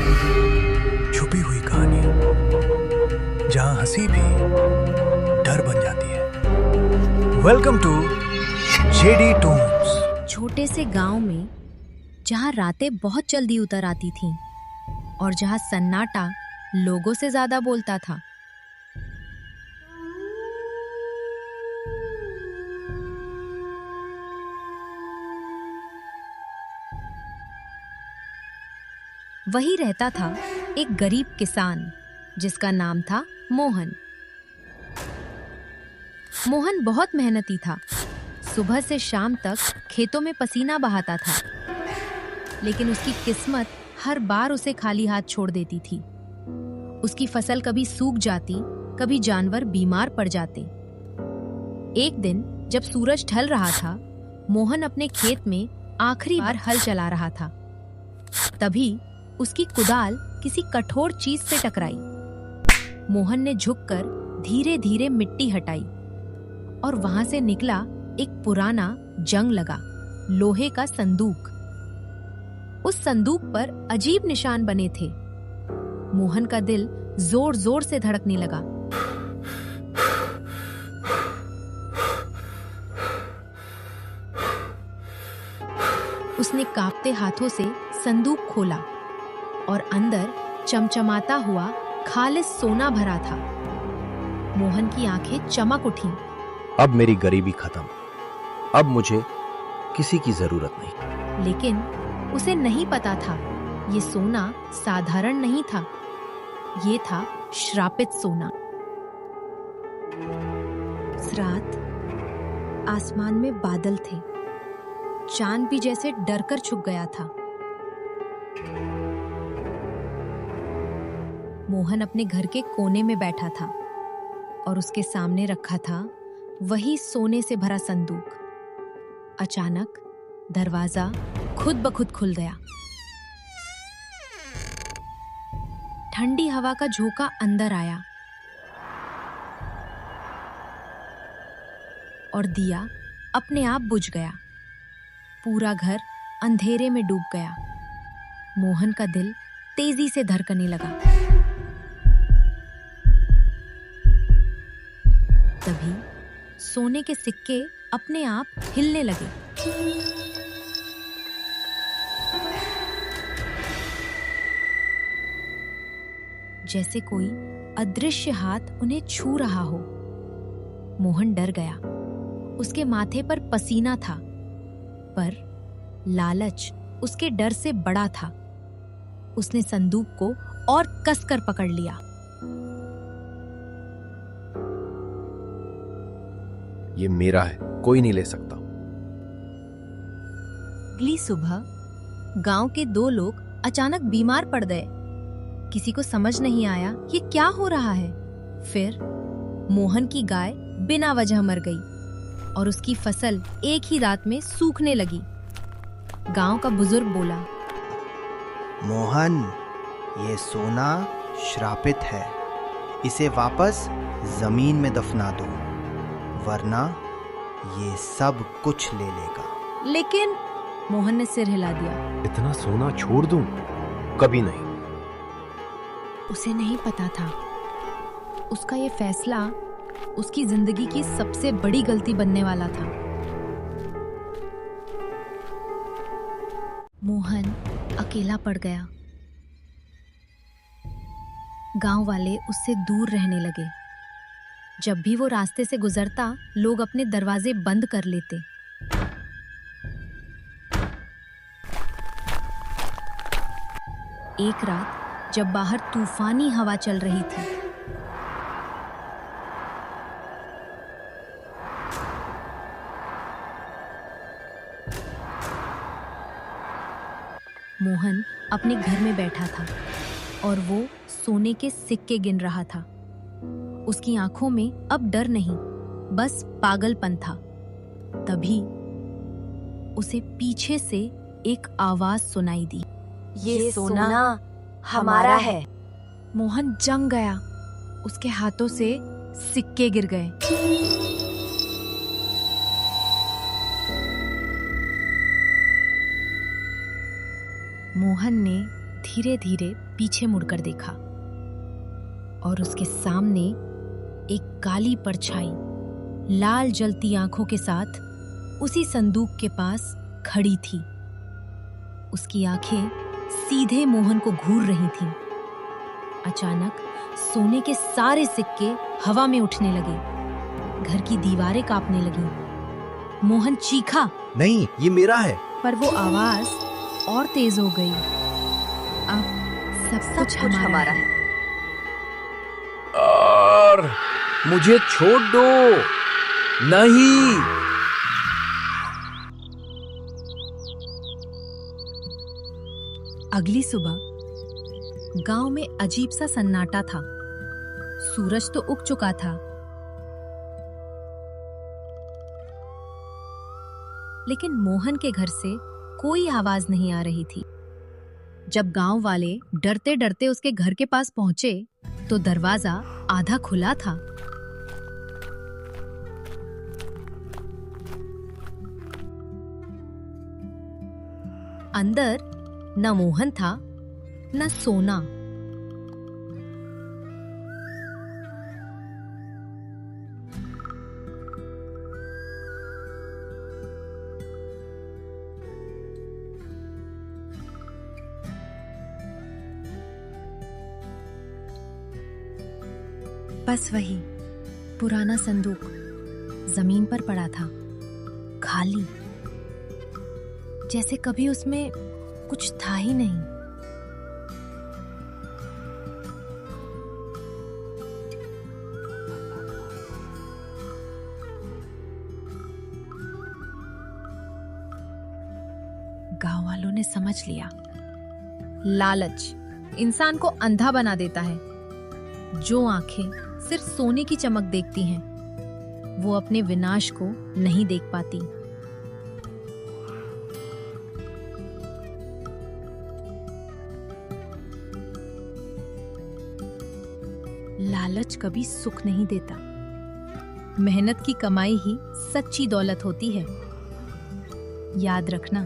छुपी हुई कहानियां जहां हंसी भी डर बन जाती है। वेलकम टू जेडी टूम्स। छोटे से गांव में जहां रातें बहुत जल्दी उतर आती थीं और जहां सन्नाटा लोगों से ज्यादा बोलता था, वही रहता था एक गरीब किसान जिसका नाम था मोहन। मोहन बहुत मेहनती था। सुबह से शाम तक खेतों में पसीना बहाता था, लेकिन उसकी किस्मत हर बार उसे खाली हाथ छोड़ देती थी। उसकी फसल कभी सूख जाती, कभी जानवर बीमार पड़ जाते। एक दिन जब सूरज ढल रहा था, मोहन अपने खेत में आखिरी बार हल चला रहा था। तभी उसकी कुदाल किसी कठोर चीज से टकराई। मोहन ने झुककर धीरे धीरे मिट्टी हटाई और वहां से निकला एक पुराना जंग लगा लोहे का संदूक। उस संदूक पर अजीब निशान बने थे। मोहन का दिल जोर जोर से धड़कने लगा। उसने कांपते हाथों से संदूक खोला और अंदर चमचमाता हुआ खालिस सोना भरा था। मोहन की आंखें चमक उठीं। अब मेरी गरीबी खत्म, अब मुझे किसी की जरूरत नहीं। लेकिन उसे नहीं पता था ये सोना साधारण नहीं था, ये था श्रापित सोना। उस रात आसमान में बादल थे, चांद भी जैसे डरकर छुप गया था। मोहन अपने घर के कोने में बैठा था और उसके सामने रखा था वही सोने से भरा संदूक। अचानक दरवाजा खुद ब खुद खुल गया। ठंडी हवा का झोंका अंदर आया और दिया अपने आप बुझ गया। पूरा घर अंधेरे में डूब गया। मोहन का दिल तेजी से धड़कने लगा। तभी सोने के सिक्के अपने आप हिलने लगे। जैसे कोई अदृश्य हाथ उन्हें छू रहा हो। मोहन डर गया। उसके माथे पर पसीना था, पर लालच उसके डर से बड़ा था। उसने संदूक को और कसकर पकड़ लिया। ये मेरा है, कोई नहीं ले सकता। अगली सुबह गांव के दो लोग अचानक बीमार पड़ गए। किसी को समझ नहीं आया ये क्या हो रहा है। फिर मोहन की गाय बिना वजह मर गई और उसकी फसल एक ही रात में सूखने लगी। गांव का बुजुर्ग बोला, मोहन, ये सोना श्रापित है, इसे वापस जमीन में दफना दो, वरना ये सब कुछ ले लेगा। लेकिन मोहन ने सिर हिला दिया। इतना सोना छोड़ दूं? कभी नहीं। उसे नहीं पता था उसका ये फैसला उसकी जिंदगी की सबसे बड़ी गलती बनने वाला था। मोहन अकेला पड़ गया। गांव वाले उससे दूर रहने लगे। जब भी वो रास्ते से गुजरता, लोग अपने दरवाजे बंद कर लेते। एक रात जब बाहर तूफानी हवा चल रही थी, मोहन अपने घर में बैठा था और वो सोने के सिक्के गिन रहा था। उसकी आंखों में अब डर नहीं, बस पागलपन था। तभी उसे पीछे से एक आवाज सुनाई दी, ये सोना हमारा है। मोहन जंग गया। उसके हाथों से सिक्के गिर गए। मोहन ने धीरे धीरे पीछे मुड़कर देखा और उसके सामने एक काली परछाई लाल जलती आंखों के साथ उसी संदूक के पास खड़ी थी। उसकी आंखें सीधे मोहन को घूर रही थीं। अचानक सोने के सारे सिक्के हवा में उठने लगे। घर की दीवारें कांपने लगीं। मोहन चीखा, नहीं, ये मेरा है। पर वो आवाज और तेज हो गई। अब सब कुछ हमारा है। और मुझे छोड़ दो। नहीं। अगली सुबह गांव में अजीब सा सन्नाटा था। सूरज तो उग चुका था, लेकिन मोहन के घर से कोई आवाज नहीं आ रही थी। जब गांव वाले डरते डरते उसके घर के पास पहुंचे तो दरवाजा आधा खुला था। अंदर न मोहन था न सोना। बस वही पुराना संदूक जमीन पर पड़ा था, खाली, जैसे कभी उसमें कुछ था ही नहीं। गांव वालों ने समझ लिया, लालच इंसान को अंधा बना देता है। जो आंखें सिर्फ सोने की चमक देखती हैं, वो अपने विनाश को नहीं देख पाती। लालच कभी सुख नहीं देता। मेहनत की कमाई ही सच्ची दौलत होती है। याद रखना।